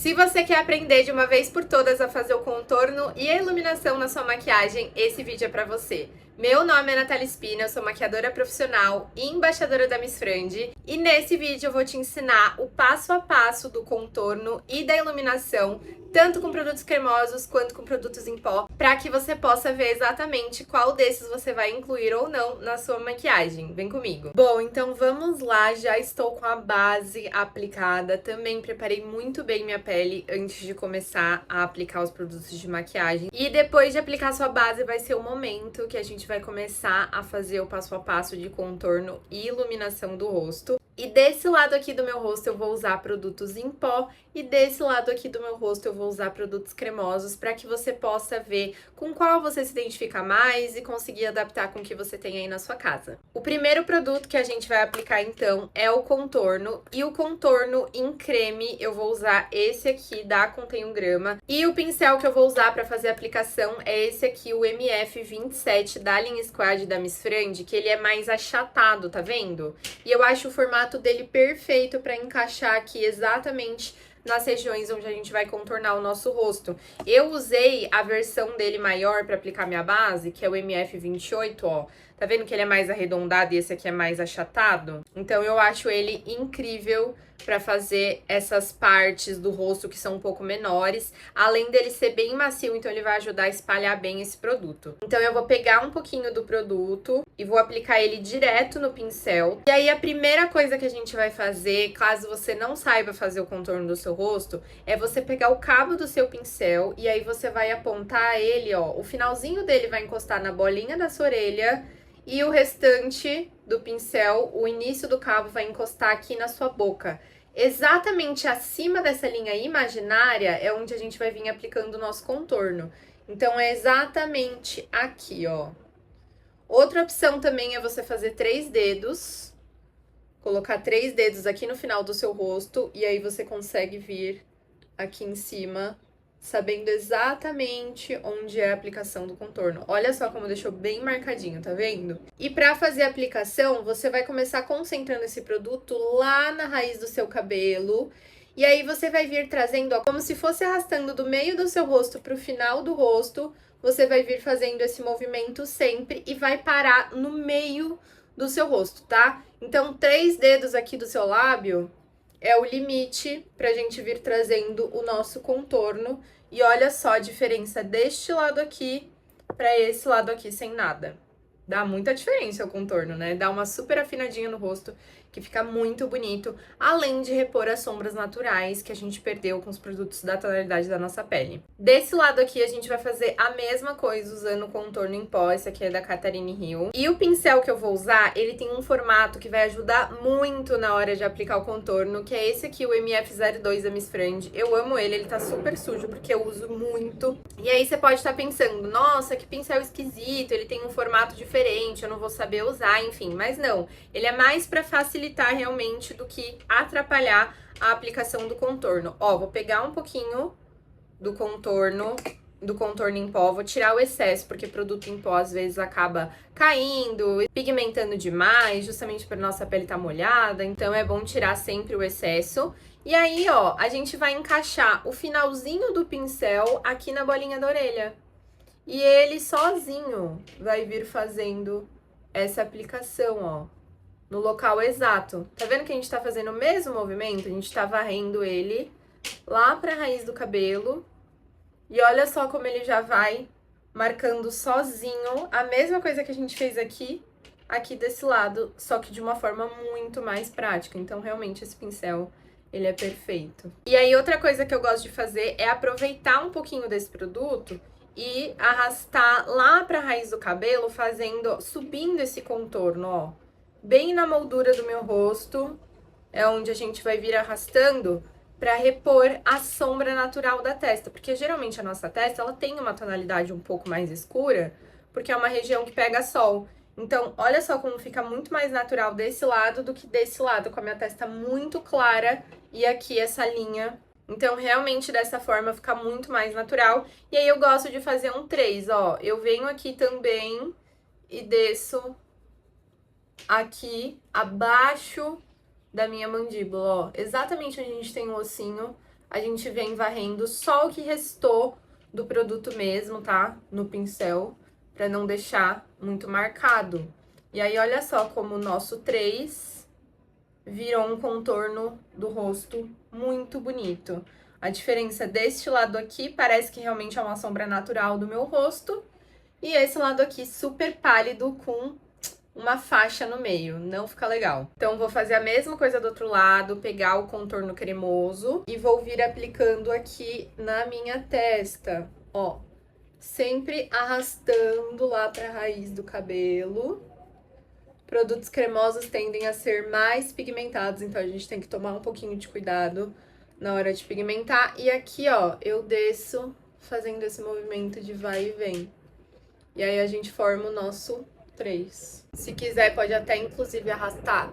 Se você quer aprender de uma vez por todas a fazer o contorno e a iluminação na sua maquiagem, esse vídeo é pra você. Meu nome é Natália Espina, eu sou maquiadora profissional e embaixadora da Miss Frande, e nesse vídeo eu vou te ensinar o passo a passo do contorno e da iluminação, tanto com produtos cremosos quanto com produtos em pó, para que você possa ver exatamente qual desses você vai incluir ou não na sua maquiagem. Vem comigo! Bom, então vamos lá, já estou com a base aplicada, também preparei muito bem minha pele antes de começar a aplicar os produtos de maquiagem. E depois de aplicar sua base vai ser o momento que a gente vai começar a fazer o passo a passo de contorno e iluminação do rosto. E desse lado aqui do meu rosto eu vou usar produtos em pó e desse lado aqui do meu rosto eu vou usar produtos cremosos para que você possa ver com qual você se identifica mais e conseguir adaptar com o que você tem aí na sua casa. O primeiro produto que a gente vai aplicar então é o contorno, e o contorno em creme eu vou usar esse aqui da Contém 1 Grama, e o pincel que eu vou usar para fazer a aplicação é esse aqui, o MF27 da linha Squad da Miss Frande, que ele é mais achatado, tá vendo? E eu acho o formato dele perfeito para encaixar aqui exatamente nas regiões onde a gente vai contornar o nosso rosto. Eu usei a versão dele maior para aplicar minha base, que é o MF28, ó. Tá vendo que ele é mais arredondado e esse aqui é mais achatado? Então eu acho ele incrível para fazer essas partes do rosto que são um pouco menores, além dele ser bem macio, então ele vai ajudar a espalhar bem esse produto. Então eu vou pegar um pouquinho do produto e vou aplicar ele direto no pincel. E aí a primeira coisa que a gente vai fazer, caso você não saiba fazer o contorno do seu rosto, é você pegar o cabo do seu pincel e aí você vai apontar ele, ó, o finalzinho dele vai encostar na bolinha da sua orelha e o restante do pincel, o início do cabo vai encostar aqui na sua boca. Exatamente acima dessa linha imaginária é onde a gente vai vir aplicando o nosso contorno. Então, é exatamente aqui, ó. Outra opção também é você fazer 3 dedos. Colocar 3 dedos aqui no final do seu rosto e aí você consegue vir aqui em cima, sabendo exatamente onde é a aplicação do contorno. Olha só como deixou bem marcadinho, tá vendo? E pra fazer a aplicação, você vai começar concentrando esse produto lá na raiz do seu cabelo. E aí você vai vir trazendo, ó, como se fosse arrastando do meio do seu rosto pro final do rosto. Você vai vir fazendo esse movimento sempre e vai parar no meio do seu rosto, tá? Então, 3 dedos aqui do seu lábio é o limite pra gente vir trazendo o nosso contorno. E olha só a diferença deste lado aqui pra esse lado aqui sem nada. Dá muita diferença o contorno, né? Dá uma super afinadinha no rosto, que fica muito bonito, além de repor as sombras naturais que a gente perdeu com os produtos da tonalidade da nossa pele. Desse lado aqui, a gente vai fazer a mesma coisa usando o contorno em pó, esse aqui é da Catherine Hill. E o pincel que eu vou usar, ele tem um formato que vai ajudar muito na hora de aplicar o contorno, que é esse aqui, o MF02 da Miss Frande. Eu amo ele tá super sujo, porque eu uso muito. E aí você pode estar pensando, nossa, que pincel esquisito, ele tem um formato diferente, eu não vou saber usar, enfim. Mas não, ele é mais pra facilitar realmente do que atrapalhar a aplicação do contorno. Ó, vou pegar um pouquinho do contorno em pó, vou tirar o excesso, porque produto em pó às vezes acaba caindo, pigmentando demais, justamente para nossa pele tá molhada, então é bom tirar sempre o excesso. E aí, ó, a gente vai encaixar o finalzinho do pincel aqui na bolinha da orelha. E ele sozinho vai vir fazendo essa aplicação, ó, no local exato. Tá vendo que a gente tá fazendo o mesmo movimento? A gente tá varrendo ele lá pra raiz do cabelo. E olha só como ele já vai marcando sozinho a mesma coisa que a gente fez aqui desse lado, só que de uma forma muito mais prática. Então, realmente, esse pincel, ele é perfeito. E aí, outra coisa que eu gosto de fazer é aproveitar um pouquinho desse produto e arrastar lá pra raiz do cabelo, subindo esse contorno, ó. Bem na moldura do meu rosto, é onde a gente vai vir arrastando para repor a sombra natural da testa, porque geralmente a nossa testa, ela tem uma tonalidade um pouco mais escura, porque é uma região que pega sol. Então, olha só como fica muito mais natural desse lado do que desse lado, com a minha testa muito clara e aqui essa linha. Então, realmente, dessa forma, fica muito mais natural. E aí, eu gosto de fazer um 3, ó. Eu venho aqui também e desço aqui abaixo da minha mandíbula, ó, exatamente onde a gente tem um ossinho, a gente vem varrendo só o que restou do produto mesmo, tá? No pincel, pra não deixar muito marcado. E aí, olha só como o nosso 3 virou um contorno do rosto muito bonito. A diferença deste lado aqui parece que realmente é uma sombra natural do meu rosto. E esse lado aqui super pálido com uma faixa no meio, não fica legal. Então, vou fazer a mesma coisa do outro lado, pegar o contorno cremoso e vou vir aplicando aqui na minha testa, ó. Sempre arrastando lá pra raiz do cabelo. Produtos cremosos tendem a ser mais pigmentados, então a gente tem que tomar um pouquinho de cuidado na hora de pigmentar. E aqui, ó, eu desço fazendo esse movimento de vai e vem. E aí a gente forma o nosso 3. Se quiser, pode até inclusive arrastar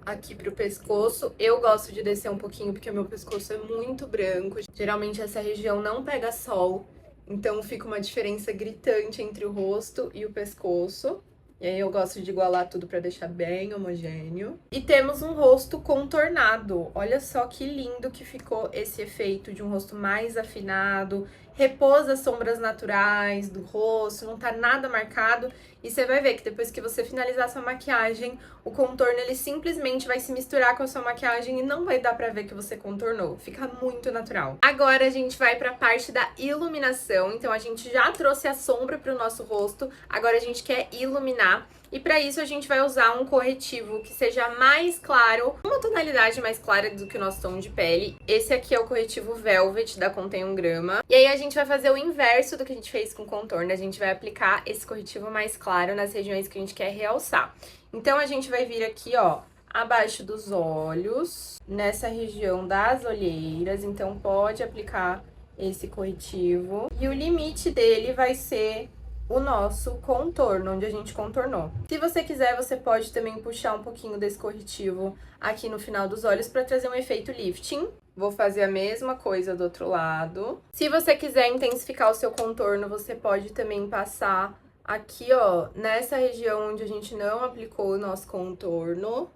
aqui pro pescoço. Eu gosto de descer um pouquinho porque o meu pescoço é muito branco. Geralmente essa região não pega sol, então fica uma diferença gritante entre o rosto e o pescoço. E aí eu gosto de igualar tudo pra deixar bem homogêneo. E temos um rosto contornado. Olha só que lindo que ficou esse efeito de um rosto mais afinado. Repôs as sombras naturais do rosto, não tá nada marcado. E você vai ver que depois que você finalizar sua maquiagem, o contorno ele simplesmente vai se misturar com a sua maquiagem e não vai dar pra ver que você contornou. Fica muito natural. Agora a gente vai pra parte da iluminação. Então a gente já trouxe a sombra pro nosso rosto, agora a gente quer iluminar. E para isso a gente vai usar um corretivo que seja mais claro, uma tonalidade mais clara do que o nosso tom de pele. Esse aqui é o corretivo Velvet da Contém 1 grama. E aí a gente vai fazer o inverso do que a gente fez com o contorno. A gente vai aplicar esse corretivo mais claro nas regiões que a gente quer realçar. Então a gente vai vir aqui, ó, abaixo dos olhos, nessa região das olheiras. Então pode aplicar esse corretivo. E o limite dele vai ser o nosso contorno, onde a gente contornou. Se você quiser, você pode também puxar um pouquinho desse corretivo aqui no final dos olhos para trazer um efeito lifting. Vou fazer a mesma coisa do outro lado. Se você quiser intensificar o seu contorno, você pode também passar aqui, ó, nessa região onde a gente não aplicou o nosso contorno.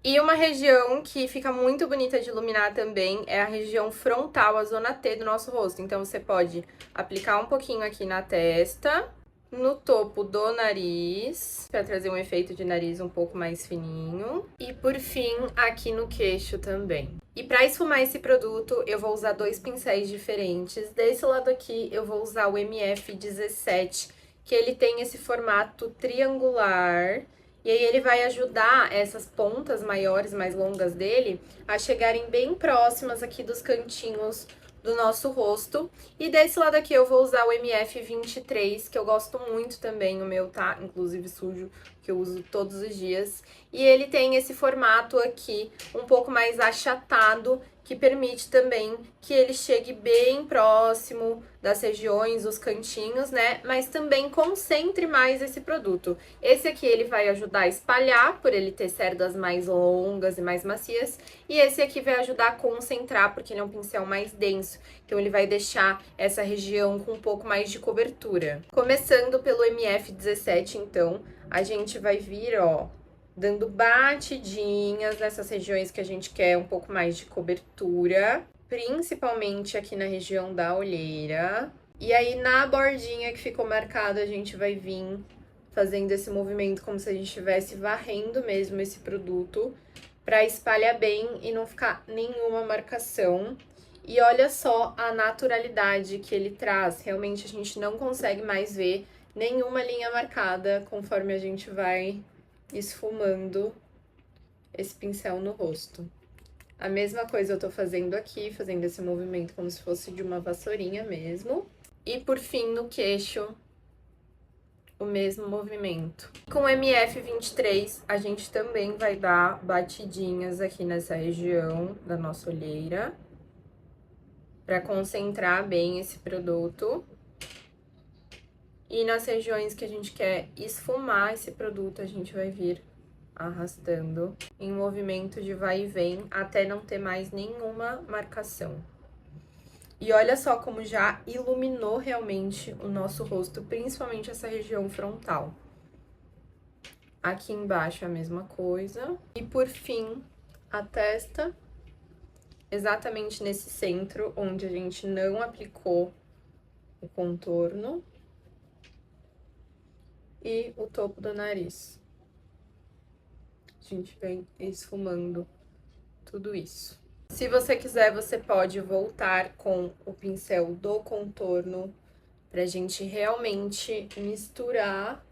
E uma região que fica muito bonita de iluminar também é a região frontal, a zona T do nosso rosto. Então, você pode aplicar um pouquinho aqui na testa, no topo do nariz, para trazer um efeito de nariz um pouco mais fininho. E, por fim, aqui no queixo também. E para esfumar esse produto, eu vou usar 2 pincéis diferentes. Desse lado aqui, eu vou usar o MF17, que ele tem esse formato triangular. E aí ele vai ajudar essas pontas maiores, mais longas dele, a chegarem bem próximas aqui dos cantinhos do nosso rosto. E desse lado aqui eu vou usar o MF23, que eu gosto muito também, o meu tá inclusive sujo, que eu uso todos os dias. E ele tem esse formato aqui, um pouco mais achatado, que permite também que ele chegue bem próximo das regiões, os cantinhos, né? Mas também concentre mais esse produto. Esse aqui ele vai ajudar a espalhar, por ele ter cerdas mais longas e mais macias. E esse aqui vai ajudar a concentrar, porque ele é um pincel mais denso. Então ele vai deixar essa região com um pouco mais de cobertura. Começando pelo MF17, então, a gente vai vir, ó, dando batidinhas nessas regiões que a gente quer um pouco mais de cobertura, principalmente aqui na região da olheira. E aí, na bordinha que ficou marcada, a gente vai vir fazendo esse movimento como se a gente estivesse varrendo mesmo esse produto, para espalhar bem e não ficar nenhuma marcação. E olha só a naturalidade que ele traz, realmente a gente não consegue mais ver nenhuma linha marcada conforme a gente vai esfumando esse pincel no rosto. A mesma coisa eu tô fazendo aqui, fazendo esse movimento como se fosse de uma vassourinha mesmo. E por fim, no queixo, o mesmo movimento. Com o MF23, a gente também vai dar batidinhas aqui nessa região da nossa olheira, para concentrar bem esse produto. E nas regiões que a gente quer esfumar esse produto, a gente vai vir arrastando em movimento de vai e vem até não ter mais nenhuma marcação. E olha só como já iluminou realmente o nosso rosto, principalmente essa região frontal. Aqui embaixo a mesma coisa. E por fim, a testa. exatamente nesse centro, onde a gente não aplicou o contorno. E o topo do nariz. A gente vem esfumando tudo isso. Se você quiser, você pode voltar com o pincel do contorno pra gente realmente misturar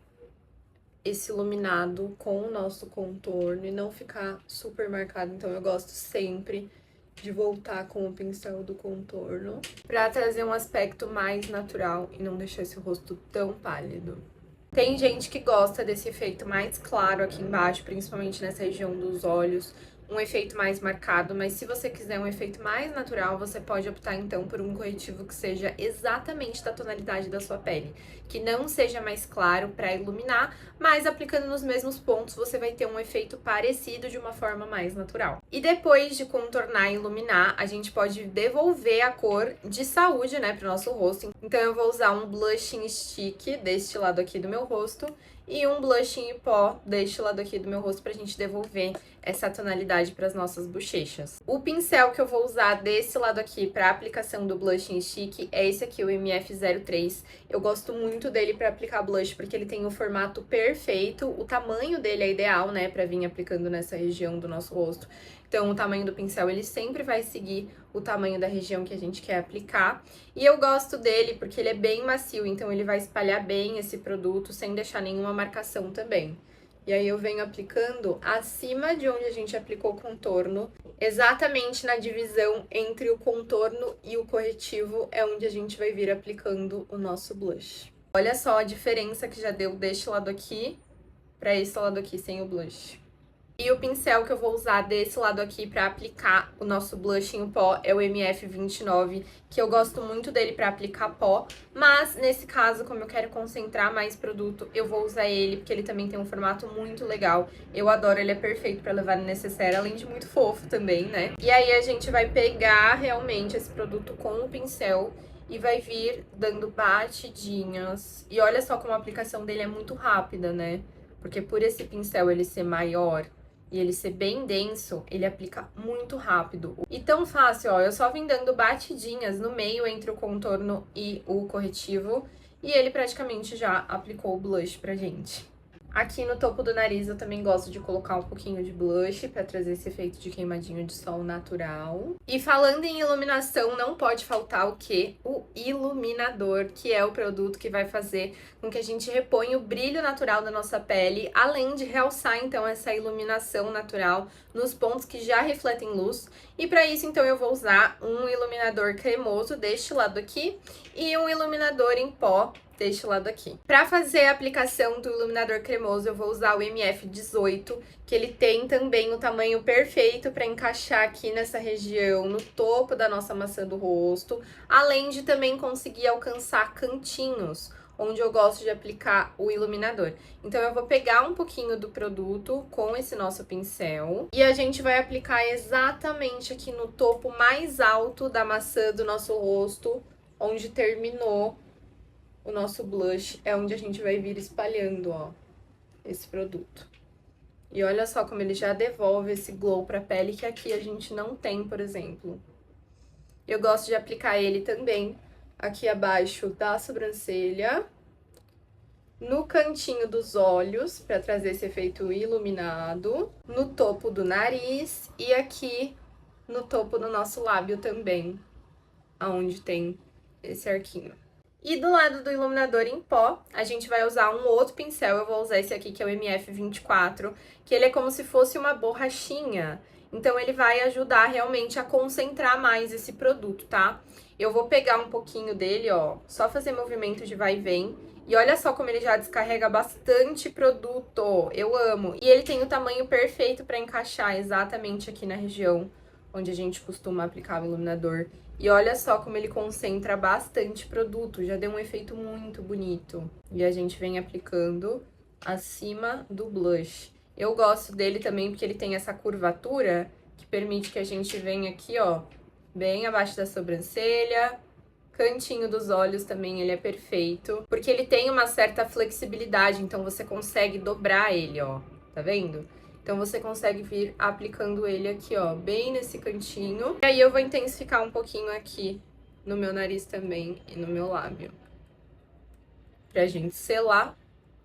esse iluminado com o nosso contorno e não ficar super marcado. Então, eu gosto sempre de voltar com o pincel do contorno pra trazer um aspecto mais natural e não deixar esse rosto tão pálido. Tem gente que gosta desse efeito mais claro aqui embaixo, principalmente nessa região dos olhos, um efeito mais marcado, mas se você quiser um efeito mais natural, você pode optar então por um corretivo que seja exatamente da tonalidade da sua pele, que não seja mais claro para iluminar, mas aplicando nos mesmos pontos você vai ter um efeito parecido de uma forma mais natural. E depois de contornar e iluminar, a gente pode devolver a cor de saúde, né, pro nosso rosto. Então eu vou usar um blushing stick deste lado aqui do meu rosto e um blushing em pó deste lado aqui do meu rosto pra gente devolver essa tonalidade para as nossas bochechas. O pincel que eu vou usar desse lado aqui para aplicação do blushing stick é esse aqui, o MF03. Eu gosto muito dele para aplicar blush porque ele tem o formato perfeito, o tamanho dele é ideal, né, para vir aplicando nessa região do nosso rosto. Então, o tamanho do pincel, ele sempre vai seguir o tamanho da região que a gente quer aplicar. E eu gosto dele porque ele é bem macio, então ele vai espalhar bem esse produto sem deixar nenhuma marcação também. E aí eu venho aplicando acima de onde a gente aplicou o contorno, exatamente na divisão entre o contorno e o corretivo é onde a gente vai vir aplicando o nosso blush. Olha só a diferença que já deu deste lado aqui para esse lado aqui sem o blush. E o pincel que eu vou usar desse lado aqui pra aplicar o nosso blush em pó é o MF29, que eu gosto muito dele pra aplicar pó, mas nesse caso, como eu quero concentrar mais produto, eu vou usar ele, porque ele também tem um formato muito legal. Eu adoro, ele é perfeito pra levar no necessaire, além de muito fofo também, né? E aí a gente vai pegar realmente esse produto com o pincel e vai vir dando batidinhas. E olha só como a aplicação dele é muito rápida, né? Porque por esse pincel ele ser maior e ele ser bem denso, ele aplica muito rápido. E tão fácil, ó, eu só vim dando batidinhas no meio entre o contorno e o corretivo, e ele praticamente já aplicou o blush pra gente. Aqui no topo do nariz eu também gosto de colocar um pouquinho de blush pra trazer esse efeito de queimadinho de sol natural. E falando em iluminação, não pode faltar o quê? O iluminador, que é o produto que vai fazer com que a gente reponha o brilho natural da nossa pele, além de realçar então essa iluminação natural nos pontos que já refletem luz. E para isso então eu vou usar um iluminador cremoso deste lado aqui e um iluminador em pó deste lado aqui. Para fazer a aplicação do iluminador cremoso, eu vou usar o MF18, que ele tem também o tamanho perfeito para encaixar aqui nessa região, no topo da nossa maçã do rosto, além de também conseguir alcançar cantinhos, onde eu gosto de aplicar o iluminador. Então, eu vou pegar um pouquinho do produto com esse nosso pincel e a gente vai aplicar exatamente aqui no topo mais alto da maçã do nosso rosto, onde terminou o nosso blush, é onde a gente vai vir espalhando, ó, esse produto. E olha só como ele já devolve esse glow pra pele que aqui a gente não tem, por exemplo. Eu gosto de aplicar ele também aqui abaixo da sobrancelha, no cantinho dos olhos, pra trazer esse efeito iluminado, no topo do nariz e aqui no topo do nosso lábio também, aonde tem esse arquinho. E do lado do iluminador em pó, a gente vai usar um outro pincel. Eu vou usar esse aqui, que é o MF24, que ele é como se fosse uma borrachinha. Então, ele vai ajudar realmente a concentrar mais esse produto, tá? Eu vou pegar um pouquinho dele, ó, só fazer movimento de vai e vem. E olha só como ele já descarrega bastante produto. Eu amo. E ele tem o tamanho perfeito para encaixar exatamente aqui na região onde a gente costuma aplicar o iluminador. E olha só como ele concentra bastante produto, já deu um efeito muito bonito. E a gente vem aplicando acima do blush. Eu gosto dele também porque ele tem essa curvatura que permite que a gente venha aqui, ó, bem abaixo da sobrancelha, cantinho dos olhos também ele é perfeito, porque ele tem uma certa flexibilidade, então você consegue dobrar ele, ó, tá vendo? Então você consegue vir aplicando ele aqui, ó, bem nesse cantinho. E aí eu vou intensificar um pouquinho aqui no meu nariz também e no meu lábio, pra gente selar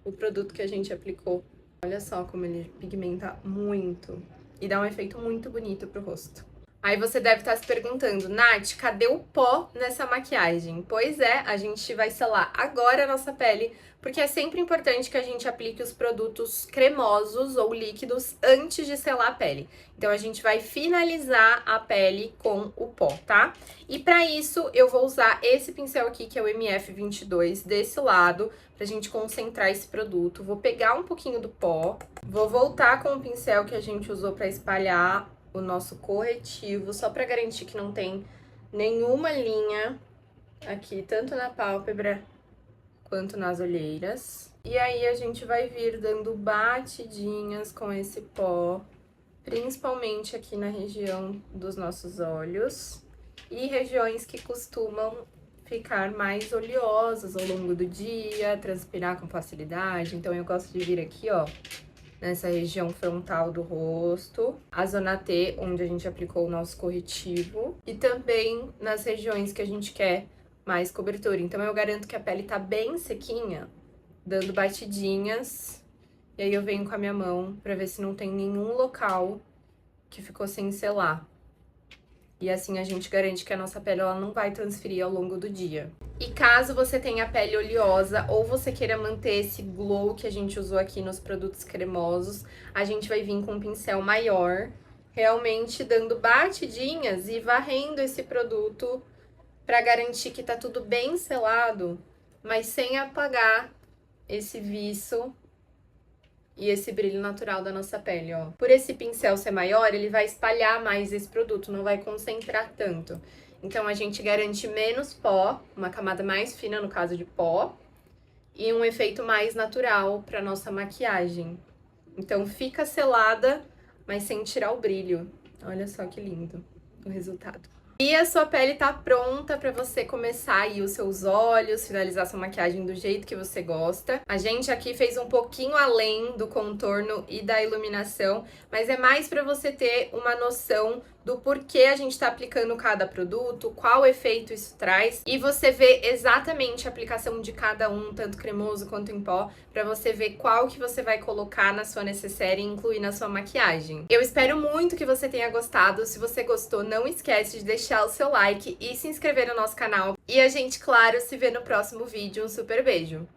o produto que a gente aplicou. Olha só como ele pigmenta muito e dá um efeito muito bonito pro rosto. Aí você deve estar se perguntando, Nath, cadê o pó nessa maquiagem? Pois é, a gente vai selar agora a nossa pele, porque é sempre importante que a gente aplique os produtos cremosos ou líquidos antes de selar a pele. Então a gente vai finalizar a pele com o pó, tá? E pra isso eu vou usar esse pincel aqui, que é o MF22, desse lado, pra gente concentrar esse produto. Vou pegar um pouquinho do pó, vou voltar com o pincel que a gente usou pra espalhar o nosso corretivo, só pra garantir que não tem nenhuma linha aqui, tanto na pálpebra quanto nas olheiras. E aí a gente vai vir dando batidinhas com esse pó, principalmente aqui na região dos nossos olhos e regiões que costumam ficar mais oleosas ao longo do dia, transpirar com facilidade. Então eu gosto de vir aqui, ó, nessa região frontal do rosto, a zona T, onde a gente aplicou o nosso corretivo, e também nas regiões que a gente quer mais cobertura. Então eu garanto que a pele tá bem sequinha, dando batidinhas, e aí eu venho com a minha mão pra ver se não tem nenhum local que ficou sem selar. E assim a gente garante que a nossa pele ela não vai transferir ao longo do dia. E caso você tenha a pele oleosa ou você queira manter esse glow que a gente usou aqui nos produtos cremosos, a gente vai vir com um pincel maior, realmente dando batidinhas e varrendo esse produto para garantir que tá tudo bem selado, mas sem apagar esse viço e esse brilho natural da nossa pele, ó. Por esse pincel ser maior, ele vai espalhar mais esse produto, não vai concentrar tanto. Então, a gente garante menos pó, uma camada mais fina no caso de pó, e um efeito mais natural pra nossa maquiagem. Então, fica selada, mas sem tirar o brilho. Olha só que lindo o resultado. E a sua pele tá pronta pra você começar aí os seus olhos, finalizar sua maquiagem do jeito que você gosta. A gente aqui fez um pouquinho além do contorno e da iluminação, mas é mais pra você ter uma noção do porquê a gente tá aplicando cada produto, qual efeito isso traz, e você vê exatamente a aplicação de cada um, tanto cremoso quanto em pó, pra você ver qual que você vai colocar na sua necessaire e incluir na sua maquiagem. Eu espero muito que você tenha gostado. Se você gostou, não esquece de deixar o seu like e se inscrever no nosso canal. E a gente, claro, se vê no próximo vídeo. Um super beijo!